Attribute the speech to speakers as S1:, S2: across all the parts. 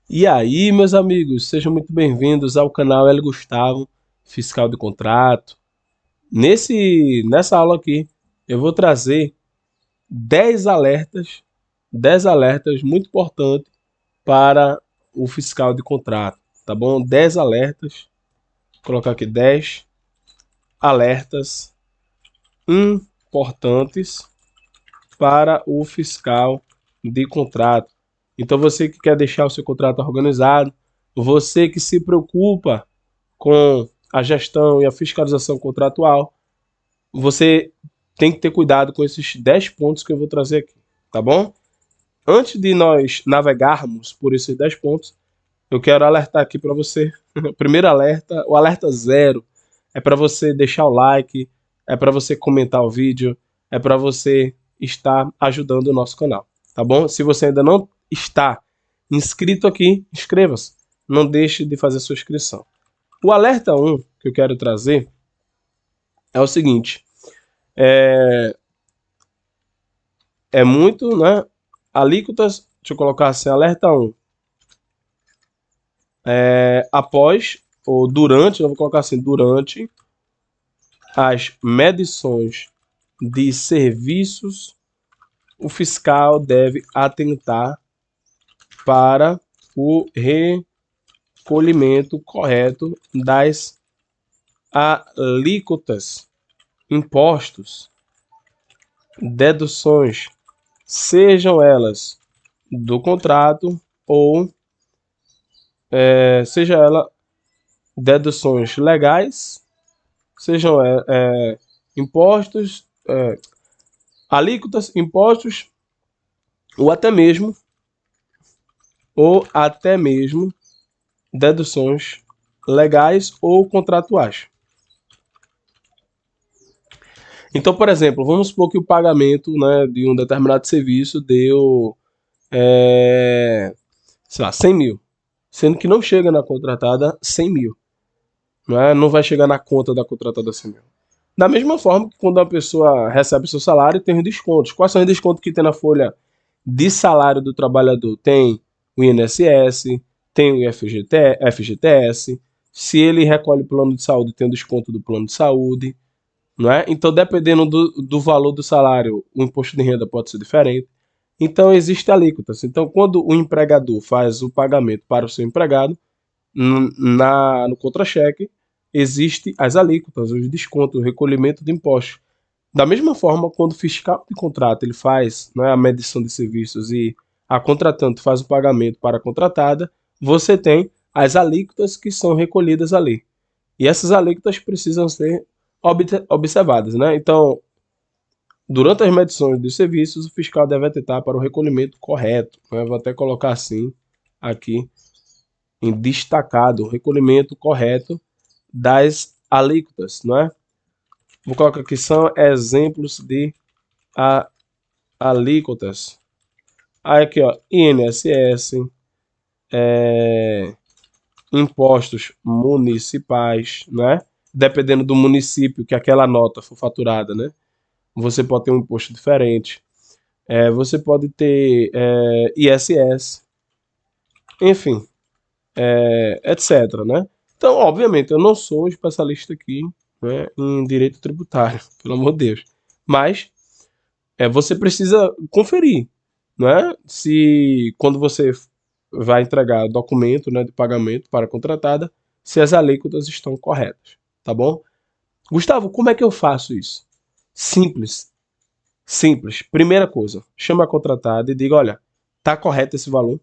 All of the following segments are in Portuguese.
S1: E aí, meus amigos, sejam muito bem-vindos ao canal L Gustavo, Fiscal de Contrato. Nessa aula aqui, eu vou trazer 10 alertas, 10 alertas muito importantes para o fiscal de contrato, tá bom? 10 alertas, vou colocar aqui 10 alertas importantes para o fiscal de contrato. Então, você que quer deixar o seu contrato organizado, você que se preocupa com a gestão e a fiscalização contratual, você tem que ter cuidado com esses 10 pontos que eu vou trazer aqui, tá bom? Antes de nós navegarmos por esses 10 pontos, eu quero alertar aqui para você. O primeiro alerta, o alerta zero, é para você deixar o like, é para você comentar o vídeo, é para você estar ajudando o nosso canal, tá bom? Se você ainda não está inscrito aqui, inscreva-se. Não deixe de fazer sua inscrição. O alerta 1 que eu quero trazer é o seguinte: é muito, né? Alíquotas, deixa eu colocar assim, alerta 1. Após ou durante, eu vou colocar assim, durante as medições de serviços, o fiscal deve atentar para o recolhimento correto das alíquotas, impostos, deduções, sejam elas do contrato ou seja ela deduções legais, sejam impostos, alíquotas, impostos ou até mesmo deduções legais ou contratuais. Então, por exemplo, vamos supor que o pagamento, né, de um determinado serviço deu, sei lá, 100 mil, sendo que não chega na contratada 100 mil, não vai chegar na conta da contratada 100 mil. Da mesma forma que quando a pessoa recebe o seu salário, tem os descontos. Quais são os descontos que tem na folha de salário do trabalhador? Tem o INSS, tem o FGTS. Se ele recolhe o plano de saúde, tem o desconto do plano de saúde. Não é? Então, dependendo do valor do salário, o imposto de renda pode ser diferente. Então, existe alíquotas. Então, quando o empregador faz o pagamento para o seu empregado, no contra-cheque, existe as alíquotas, os descontos, o recolhimento de impostos. Da mesma forma, quando o fiscal de contrato ele faz, né, a medição de serviços e a contratante faz o pagamento para a contratada, você tem as alíquotas que são recolhidas ali. E essas alíquotas precisam ser observadas. Né? Então, durante as medições dos serviços, o fiscal deve atentar para o recolhimento correto. Né? Vou até colocar assim aqui em destacado, o recolhimento correto das alíquotas, não é? Vou colocar aqui, são exemplos de alíquotas. Aí aqui, ó, INSS, impostos municipais, né? Dependendo do município que aquela nota for faturada, né? Você pode ter um imposto diferente. Você pode ter ISS, enfim, etc, né? Então, obviamente, eu não sou especialista aqui, né, em direito tributário, pelo amor de Deus. Mas você precisa conferir, né? Se quando você vai entregar documento, né, de pagamento para a contratada, se as alíquotas estão corretas, tá bom? Gustavo, como é que eu faço isso? Simples, simples. Primeira coisa, chama a contratada e diga, olha, tá correto esse valor?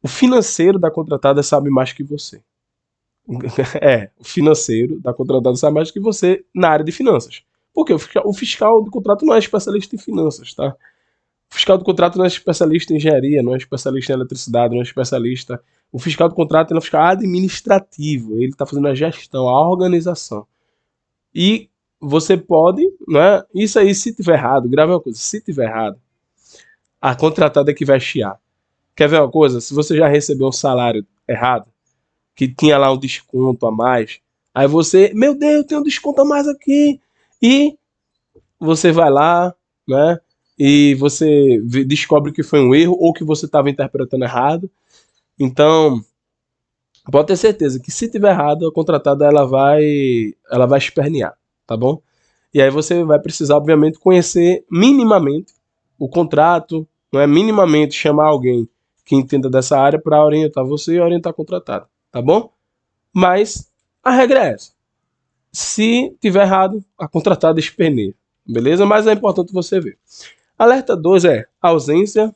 S1: O financeiro da contratada sabe mais que você. O financeiro da contratada sabe mais que você na área de finanças. Porque o fiscal do contrato não é especialista em finanças, tá? O fiscal do contrato não é especialista em engenharia, não é especialista em eletricidade, não é especialista. O fiscal do contrato é um fiscal administrativo, ele está fazendo a gestão, a organização. E você pode, né? Isso aí, se tiver errado, grave uma coisa, se tiver errado, a contratada é que vai chiar. Quer ver uma coisa? Se você já recebeu um salário errado, que tinha lá um desconto a mais, aí você, meu Deus, tem um desconto a mais aqui, e você vai lá, né? E você descobre que foi um erro ou que você estava interpretando errado. Então, pode ter certeza que se tiver errado, a contratada ela vai espernear, tá bom? E aí você vai precisar, obviamente, conhecer minimamente o contrato, não é minimamente chamar alguém que entenda dessa área para orientar você e orientar a contratada, tá bom? Mas a regra é essa. Se tiver errado, a contratada esperneia, beleza? Mas é importante você ver. Alerta 2 é ausência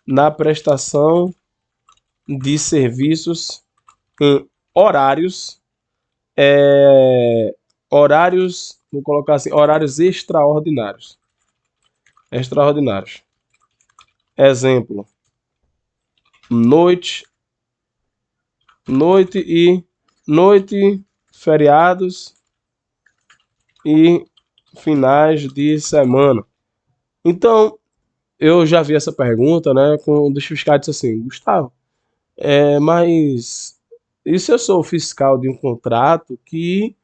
S1: na prestação de serviços em horários, vou colocar assim, horários extraordinários. Extraordinários. Exemplo, noite, noite, feriados e finais de semana. Então, eu já vi essa pergunta, né, com um dos fiscais disse assim, Gustavo, mas e se eu sou o fiscal de um contrato que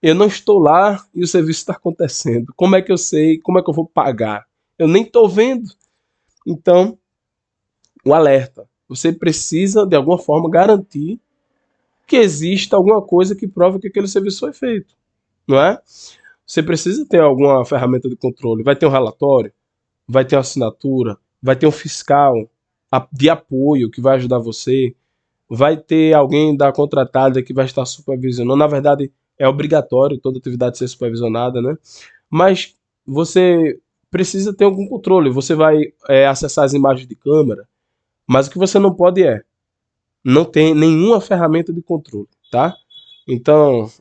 S1: eu não estou lá e o serviço está acontecendo? Como é que eu sei? Como é que eu vou pagar? Eu nem estou vendo. Então, o alerta. Você precisa, de alguma forma, garantir que exista alguma coisa que prove que aquele serviço foi feito, não é? Você precisa ter alguma ferramenta de controle. Vai ter um relatório, vai ter uma assinatura, vai ter um fiscal de apoio que vai ajudar você, vai ter alguém da contratada que vai estar supervisionando. Na verdade, é obrigatório toda atividade ser supervisionada, né? Mas você precisa ter algum controle. Você vai acessar as imagens de câmera, mas o que você não pode não tem nenhuma ferramenta de controle, tá? Então,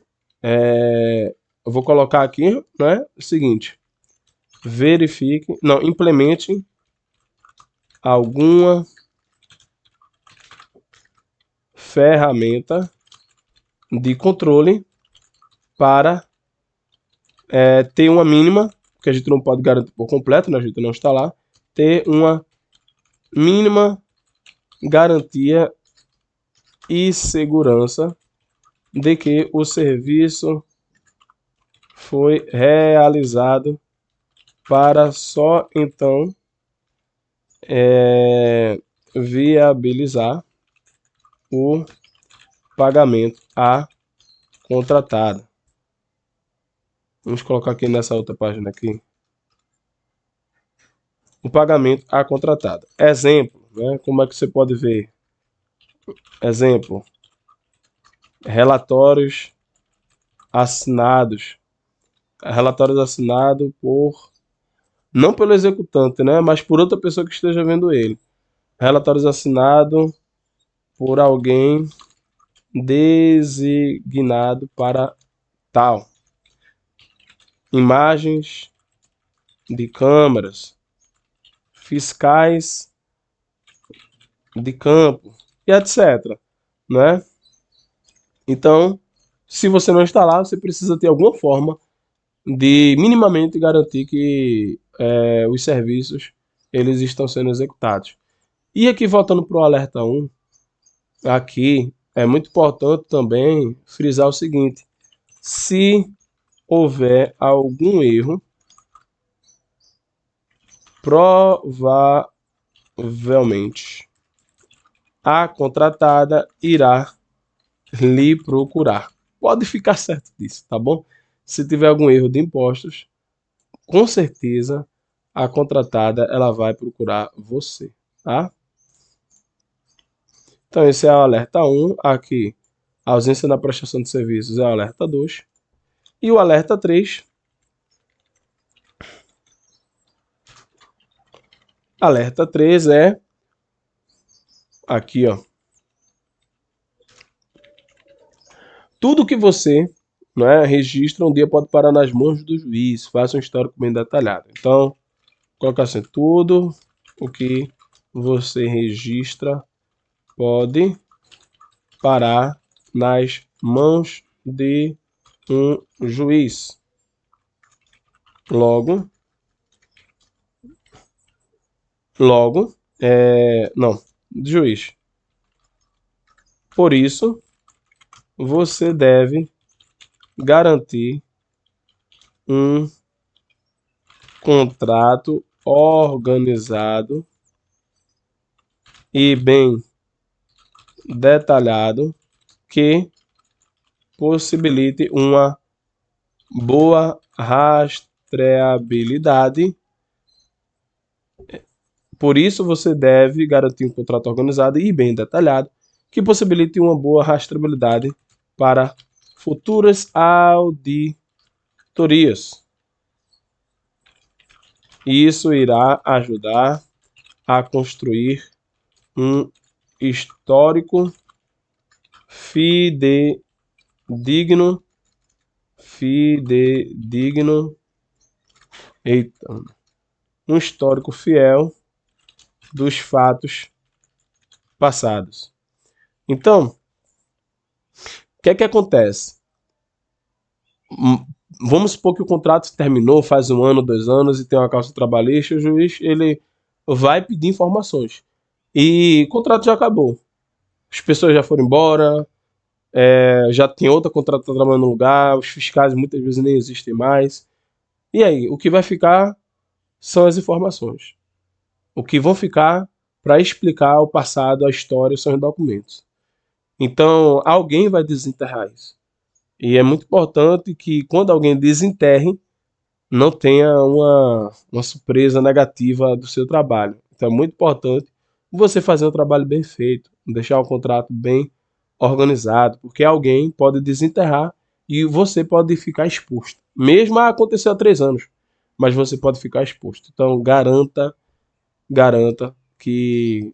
S1: eu vou colocar aqui, né, o seguinte, verifique, não, implemente alguma ferramenta de controle para ter uma mínima, que a gente não pode garantir por completo, né, a gente não está lá, ter uma mínima garantia e segurança de que o serviço foi realizado para só então viabilizar o pagamento à contratada. Vamos colocar aqui nessa outra página aqui. O pagamento à contratada. Exemplo, né? Como é que você pode ver? Exemplo, relatórios assinados. Relatórios assinados por, não pelo executante, né? Mas por outra pessoa que esteja vendo ele. Relatórios assinados por alguém designado para tal. Imagens de câmeras, fiscais de campo e etc, né? Então, se você não está lá, você precisa ter alguma forma de minimamente garantir que os serviços eles estão sendo executados. E aqui voltando para o alerta 1, aqui é muito importante também frisar o seguinte: se houver algum erro, provavelmente a contratada irá lhe procurar. Pode ficar certo disso, tá bom? Se tiver algum erro de impostos, com certeza a contratada ela vai procurar você, tá? Então esse é o alerta 1, aqui a ausência na prestação de serviços é o alerta 2. E o alerta 3, alerta 3 é aqui, ó. Tudo que você, né, registra um dia pode parar nas mãos do juiz. Faça um histórico bem detalhado. Então, coloca assim, tudo o que você registra pode parar nas mãos de um juiz. Logo, não, juiz. Por isso, você deve garantir um contrato organizado e bem detalhado que possibilite uma boa rastreabilidade. Por isso, você deve garantir um contrato organizado e bem detalhado que possibilite uma boa rastreabilidade para futuras auditorias. Isso irá ajudar a construir um histórico fidedigno, um histórico fiel dos fatos passados. Então, o que é que acontece? Vamos supor que o contrato terminou faz 1 ano, 2 anos e tem uma causa trabalhista, o juiz ele vai pedir informações. E o contrato já acabou. As pessoas já foram embora, já tem outra contratada trabalhando no lugar, os fiscais muitas vezes nem existem mais. E aí, o que vai ficar são as informações. O que vão ficar para explicar o passado, a história, são os documentos. Então, alguém vai desenterrar isso. E é muito importante que quando alguém desenterre, não tenha uma surpresa negativa do seu trabalho. Então é muito importante você fazer um trabalho bem feito, deixar o contrato bem organizado, porque alguém pode desenterrar e você pode ficar exposto. Mesmo aconteceu há 3 anos, mas você pode ficar exposto. Então garanta que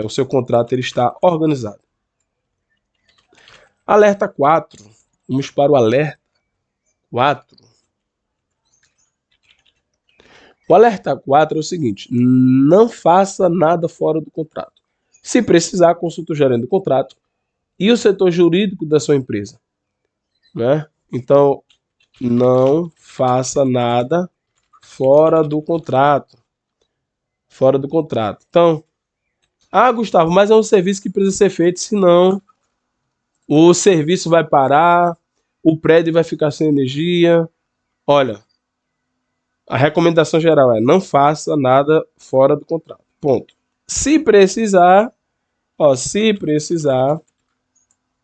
S1: o seu contrato ele está organizado. Alerta 4. Vamos para o alerta 4. O alerta 4 é o seguinte: não faça nada fora do contrato. Se precisar, consulte o gerente do contrato e o setor jurídico da sua empresa, né? Então, não faça nada fora do contrato. Fora do contrato. Então, Gustavo, mas é um serviço que precisa ser feito, senão o serviço vai parar, o prédio vai ficar sem energia. Olha, a recomendação geral é não faça nada fora do contrato. Ponto. Se precisar,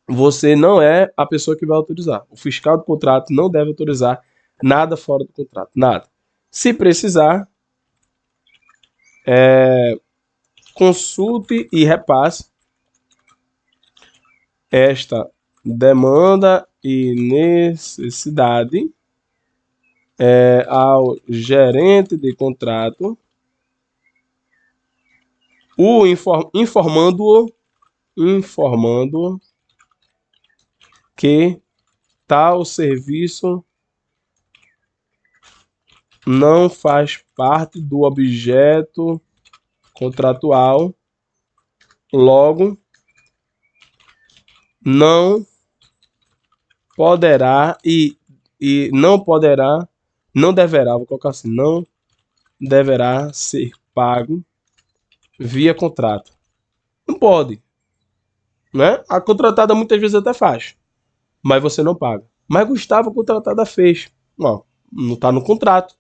S1: você não é a pessoa que vai autorizar. O fiscal do contrato não deve autorizar nada fora do contrato. Nada. Se precisar, consulte e repasse esta demanda e necessidade ao gerente de contrato, informando-o que tal serviço não faz parte do objeto contratual, logo não poderá não deverá, vou colocar assim, não deverá ser pago via contrato. Não pode, né? A contratada muitas vezes até faz, mas você não paga. Mas Gustavo, a contratada fez. Não está no contrato.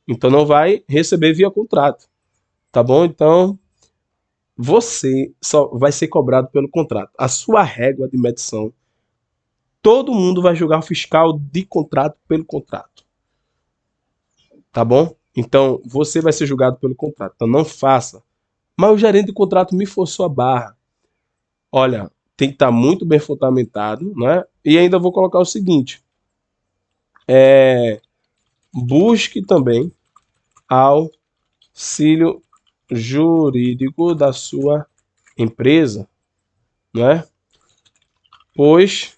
S1: Então não vai receber via contrato. Tá bom? Então você só vai ser cobrado pelo contrato. A sua régua de medição, todo mundo vai julgar o fiscal de contrato pelo contrato. Tá bom? Então você vai ser julgado pelo contrato. Então não faça. Mas o gerente de contrato me forçou a barra. Olha, tem que estar muito bem fundamentado, né? E ainda vou colocar o seguinte: busque também auxílio jurídico da sua empresa, né? Pois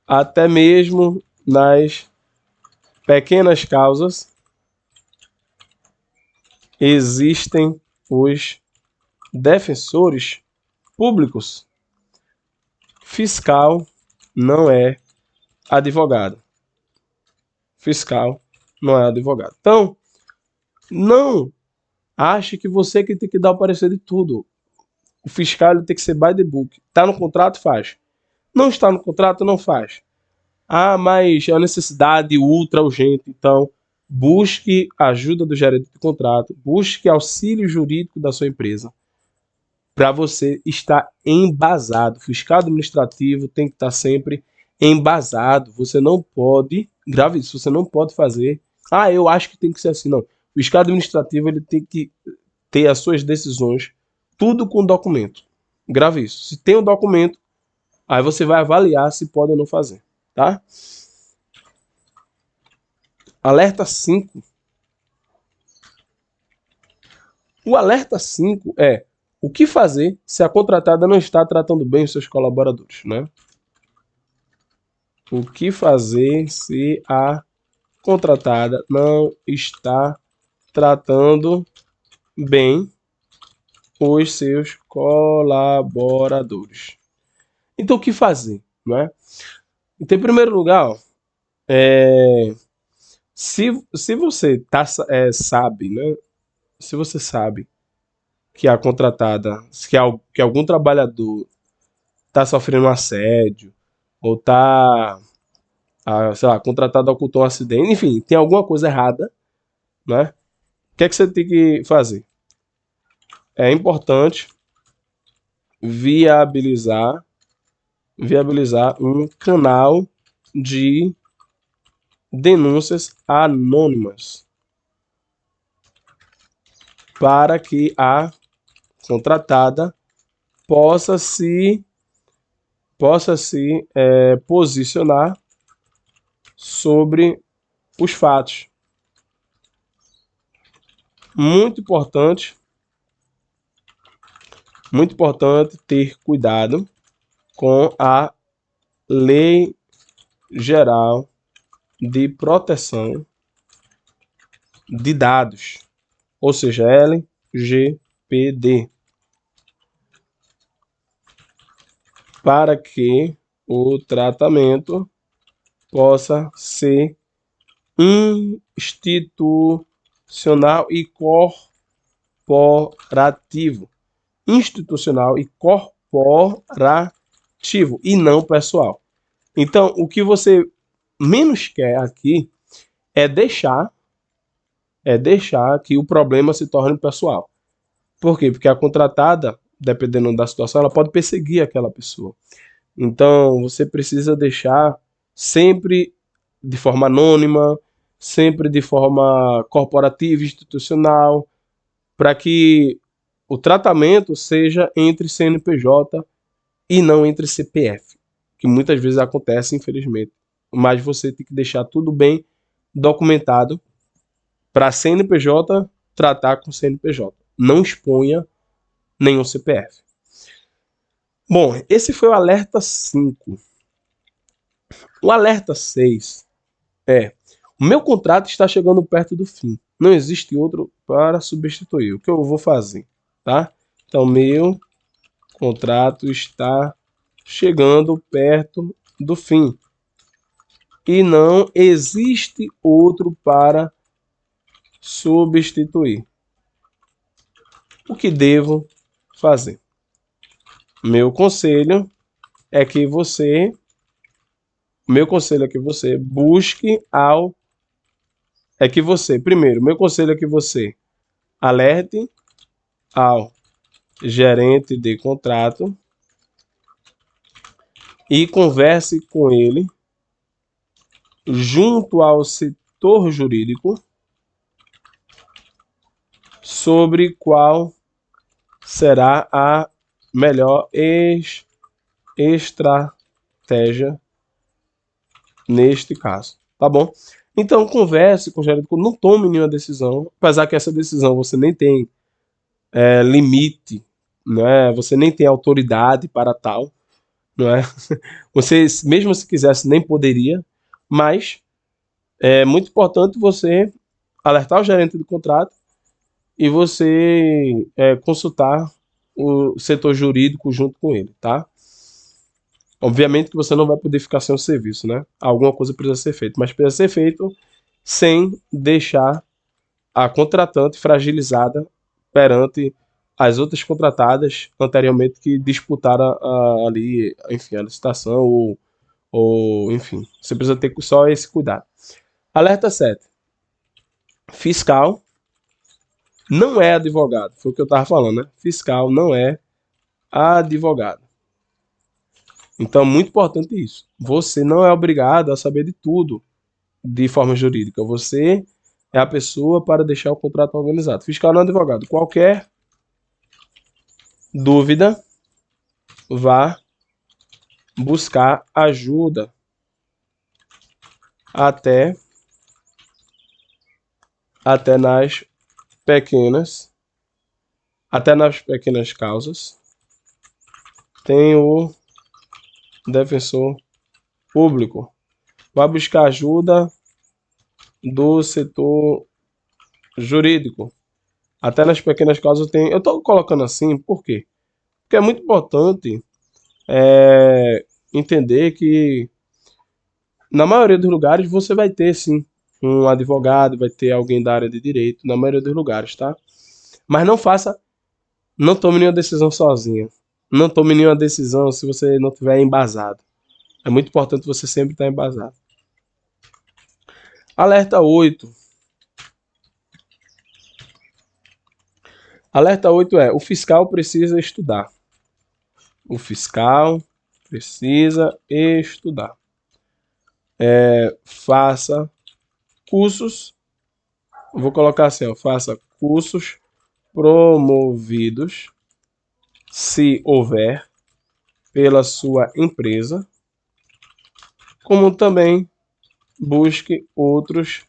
S1: até mesmo nas pequenas causas existem os defensores públicos. Fiscal não é advogado. Fiscal não é advogado. Então, não ache que você que tem que dar o parecer de tudo. O fiscal ele tem que ser by the book. Está no contrato, faz. Não está no contrato, não faz. Mas é uma necessidade ultra urgente. Então, busque ajuda do gerente de contrato. Busque auxílio jurídico da sua empresa. para você estar embasado. O fiscal administrativo tem que estar sempre embasado. Você não pode, grave isso, você não pode fazer, eu acho que tem que ser assim, não. O fiscal administrativo ele tem que ter as suas decisões tudo com documento. Grave isso. Se tem um documento, aí você vai avaliar se pode ou não fazer, tá? Alerta 5. O alerta 5 é o que fazer se a contratada não está tratando bem os seus colaboradores, né? O que fazer se a contratada não está tratando bem os seus colaboradores. Então, o que fazer, né? Então, em primeiro lugar, se você sabe, né? Se você sabe que a contratada, que algum trabalhador está sofrendo um assédio, ou está, sei lá, contratada ocultou um acidente, enfim, tem alguma coisa errada, né? O que é que você tem que fazer? É importante viabilizar um canal de denúncias anônimas para que a contratada possa se posicionar sobre os fatos. Muito importante ter cuidado com a Lei Geral de Proteção de Dados, ou seja, LGPD, para que o tratamento possa ser institucional e corporativo. Institucional e corporativo, e não pessoal. Então, o que você menos quer aqui é deixar que o problema se torne pessoal. Por quê? Porque a contratada, dependendo da situação, ela pode perseguir aquela pessoa. Então, você precisa deixar sempre de forma anônima, sempre de forma corporativa, institucional, para que o tratamento seja entre CNPJ e não entre CPF, que muitas vezes acontece, infelizmente. Mas você tem que deixar tudo bem documentado para CNPJ tratar com CNPJ. Não exponha nenhum CPF. Bom, esse foi o alerta 5. O alerta 6 é: o meu contrato está chegando perto do fim. Não existe outro para substituir. O que eu vou fazer? Tá? Então, meu contrato está chegando perto do fim. E não existe outro para substituir. O que devo fazer? Meu conselho é que você busque primeiro, meu conselho é que você alerte ao gerente de contrato e converse com ele junto ao setor jurídico sobre qual será a melhor estratégia neste caso, tá bom? Então converse com o gerente, não tome nenhuma decisão, apesar que essa decisão você nem tem limite, né? Você nem tem autoridade para tal, não é? Você, mesmo se quisesse, nem poderia, mas é muito importante você alertar o gerente do contrato e você consultar o setor jurídico junto com ele, tá? Obviamente que você não vai poder ficar sem o serviço, né? Alguma coisa precisa ser feita, mas precisa ser feito sem deixar a contratante fragilizada perante as outras contratadas anteriormente que disputaram ali, enfim, a licitação ou enfim, você precisa ter só esse cuidado. Alerta 7. Fiscal não é advogado, foi o que eu estava falando, né? Fiscal não é advogado. Então, é muito importante isso. Você não é obrigado a saber de tudo de forma jurídica. Você é a pessoa para deixar o contrato organizado. Fiscal não advogado. Qualquer dúvida, vá buscar ajuda até nas pequenas, até nas pequenas causas. Tem o defensor público. Vá buscar ajuda do setor jurídico. Até nas pequenas causas tem. Eu estou colocando assim, por quê? Porque é muito importante entender que na maioria dos lugares você vai ter sim um advogado, vai ter alguém da área de direito, na maioria dos lugares, tá? Mas não tome nenhuma decisão sozinho. Não tome nenhuma decisão se você não tiver embasado. É muito importante você sempre estar embasado. Alerta 8. Alerta 8 é: o fiscal precisa estudar. O fiscal precisa estudar. Faça cursos, vou colocar assim, ó, faça cursos promovidos, se houver, pela sua empresa, como também busque outros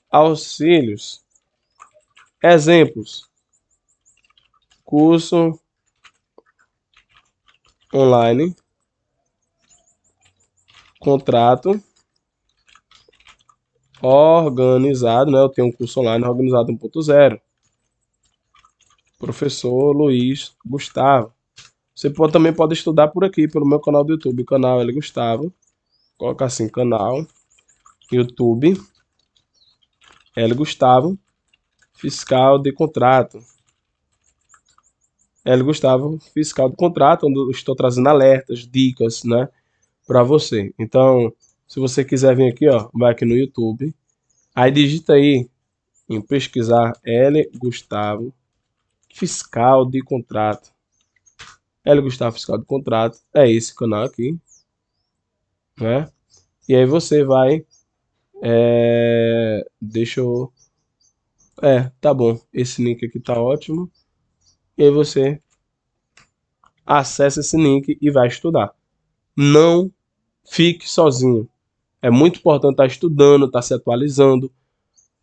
S1: auxílios. Exemplos: curso online, contrato organizado, né? Eu tenho um curso online organizado 1.0. Professor Luiz Gustavo. Você também pode estudar por aqui, pelo meu canal do YouTube, canal L Gustavo. Coloca assim, canal YouTube L Gustavo, fiscal de contrato. L Gustavo, fiscal de contrato, onde eu estou trazendo alertas, dicas, né, para você. Então, se você quiser vir aqui, ó, vai aqui no YouTube, aí digita aí em pesquisar L Gustavo, fiscal de contrato. L Gustavo, fiscal de contrato, é esse canal aqui, né? E aí você vai, deixa eu, tá bom, esse link aqui tá ótimo. E aí você acessa esse link e vai estudar. Não fique sozinho. É muito importante estar estudando, estar se atualizando,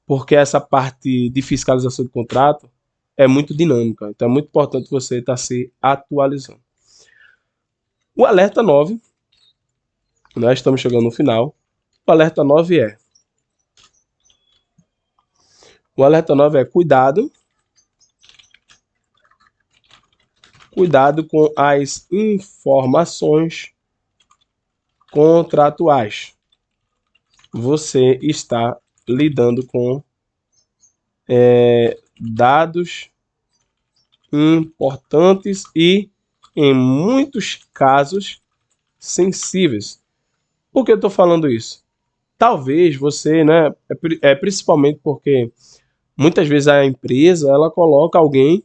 S1: porque essa parte de fiscalização de contrato é muito dinâmica. Então é muito importante você estar se atualizando. O alerta 9, nós estamos chegando no final. O alerta 9 é: cuidado com as informações contratuais. Você está lidando com dados importantes e, em muitos casos, sensíveis. Por que eu estou falando isso? Talvez você, né, principalmente porque muitas vezes a empresa ela coloca alguém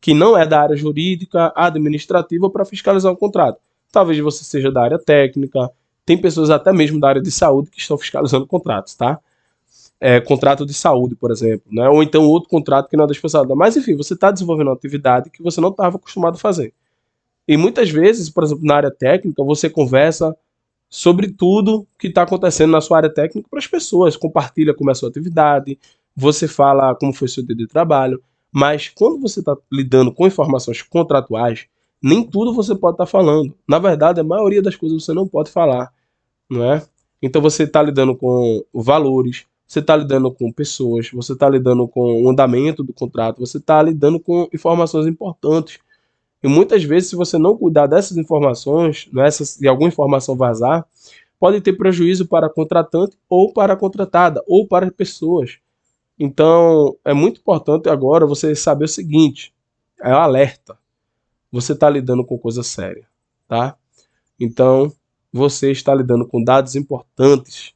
S1: que não é da área jurídica, administrativa para fiscalizar o contrato. Talvez você seja da área técnica, tem pessoas até mesmo da área de saúde que estão fiscalizando contratos, tá? Contrato de saúde, por exemplo, né? Ou então outro contrato que não é da responsabilidade. Mas enfim, você está desenvolvendo uma atividade que você não estava acostumado a fazer. E muitas vezes, por exemplo, na área técnica, você conversa sobre tudo que está acontecendo na sua área técnica para as pessoas, compartilha como é a sua atividade, você fala como foi o seu dia de trabalho, mas quando você está lidando com informações contratuais, nem tudo você pode estar falando. Na verdade, a maioria das coisas você não pode falar, não é? Então você está lidando com valores, você está lidando com pessoas, você está lidando com o andamento do contrato, você está lidando com informações importantes. E muitas vezes, se você não cuidar dessas informações, né, se alguma informação vazar, pode ter prejuízo para a contratante ou para a contratada, ou para as pessoas. Então, é muito importante agora você saber o seguinte, é um alerta. Você está lidando com coisa séria, tá? Então, você está lidando com dados importantes,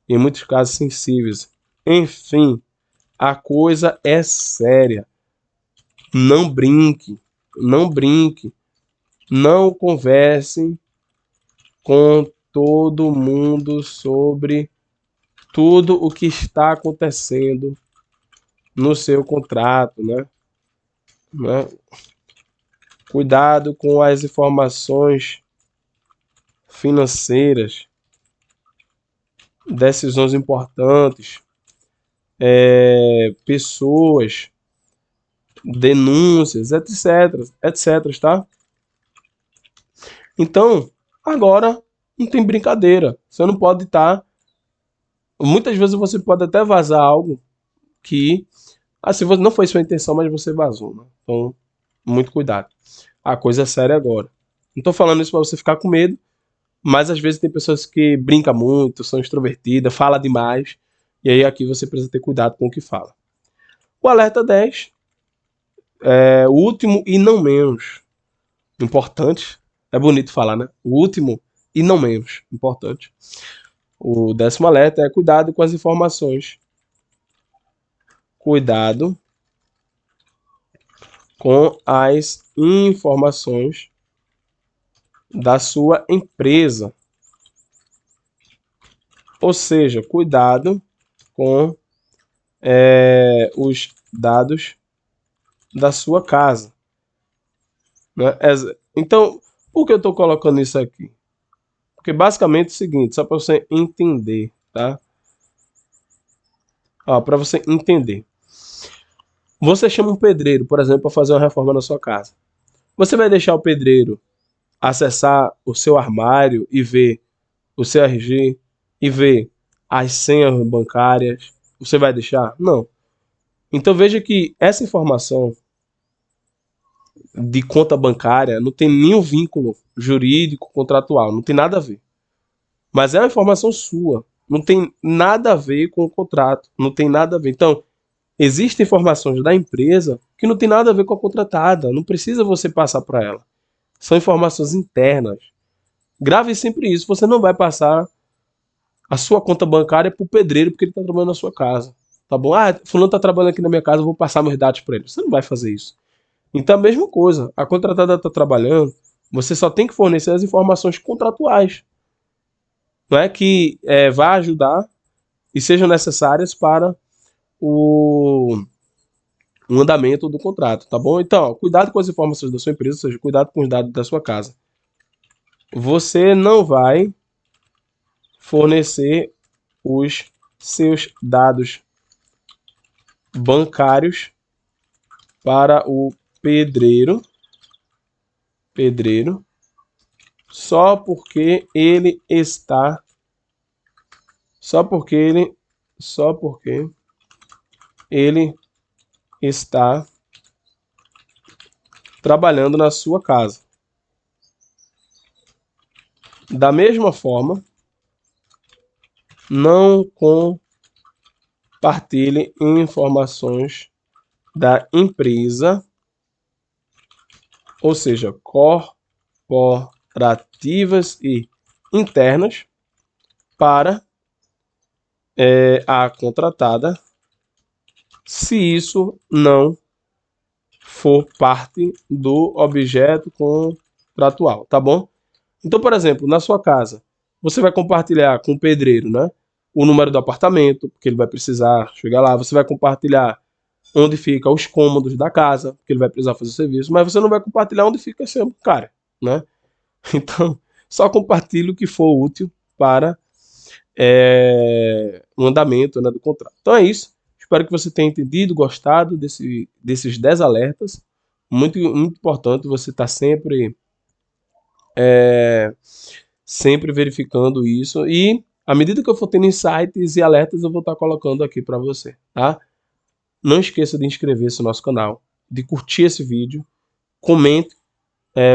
S1: em muitos casos sensíveis. Enfim, a coisa é séria. Não brinque, não brinque. Não converse com todo mundo sobre tudo o que está acontecendo no seu contrato, né? Cuidado com as informações financeiras, decisões importantes, pessoas, denúncias, etc, etc, tá? Então, agora não tem brincadeira. Você não pode estar. Muitas vezes você pode até vazar algo que, assim, não foi sua intenção, mas você vazou, né? Então, muito cuidado. A coisa é séria agora. Não tô falando isso para você ficar com medo, mas às vezes tem pessoas que brincam muito, são extrovertidas, falam demais, e aí aqui você precisa ter cuidado com o que fala. O alerta 10 é o último e não menos importante. É bonito falar, né? O último e não menos importante. O 10º alerta é cuidado com as informações. Cuidado com as informações da sua empresa. Ou seja, cuidado com os dados da sua casa, né? Então, por que eu estou colocando isso aqui? Porque basicamente é o seguinte, só para você entender, tá? Para você entender. Você chama um pedreiro, por exemplo, para fazer uma reforma na sua casa. Você vai deixar o pedreiro acessar o seu armário e ver o seu RG e ver as senhas bancárias? Você vai deixar? Não. Então veja que essa informação de conta bancária não tem nenhum vínculo jurídico, contratual, não tem nada a ver. Mas é uma informação sua, não tem nada a ver com o contrato, não tem nada a ver. Então, existem informações da empresa que não tem nada a ver com a contratada, não precisa você passar para ela. São informações internas. Grave sempre isso, você não vai passar a sua conta bancária para o pedreiro porque ele está trabalhando na sua casa. Tá bom? Fulano está trabalhando aqui na minha casa, eu vou passar meus dados para ele. Você não vai fazer isso. Então, a mesma coisa. A contratada está trabalhando, você só tem que fornecer as informações contratuais, não é que vai ajudar e sejam necessárias para o, o andamento do contrato, tá bom? Então, cuidado com as informações da sua empresa, ou seja, cuidado com os dados da sua casa. Você não vai fornecer os seus dados bancários para o pedreiro, só porque ele está, só porque ele está trabalhando na sua casa. Da mesma forma, não compartilhe informações da empresa, ou seja, corporativas e internas, para a contratada, se isso não for parte do objeto contratual, tá bom? Então, por exemplo, na sua casa, você vai compartilhar com o pedreiro, né, o número do apartamento, porque ele vai precisar chegar lá. Você vai compartilhar onde fica os cômodos da casa, porque ele vai precisar fazer o serviço, mas você não vai compartilhar onde fica a seu cara, né? Então, só compartilhe o que for útil para o andamento, né, do contrato. Então é isso. Espero que você tenha entendido, gostado desses 10 alertas. Muito, muito importante você estar sempre verificando isso. E à medida que eu for tendo insights e alertas, eu vou estar colocando aqui para você, tá? Não esqueça de inscrever-se no nosso canal, de curtir esse vídeo, comente,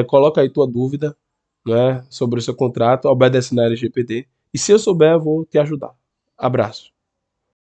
S1: coloca aí tua dúvida, né, sobre o seu contrato, obedece na LGPD. E se eu souber, eu vou te ajudar. Abraço.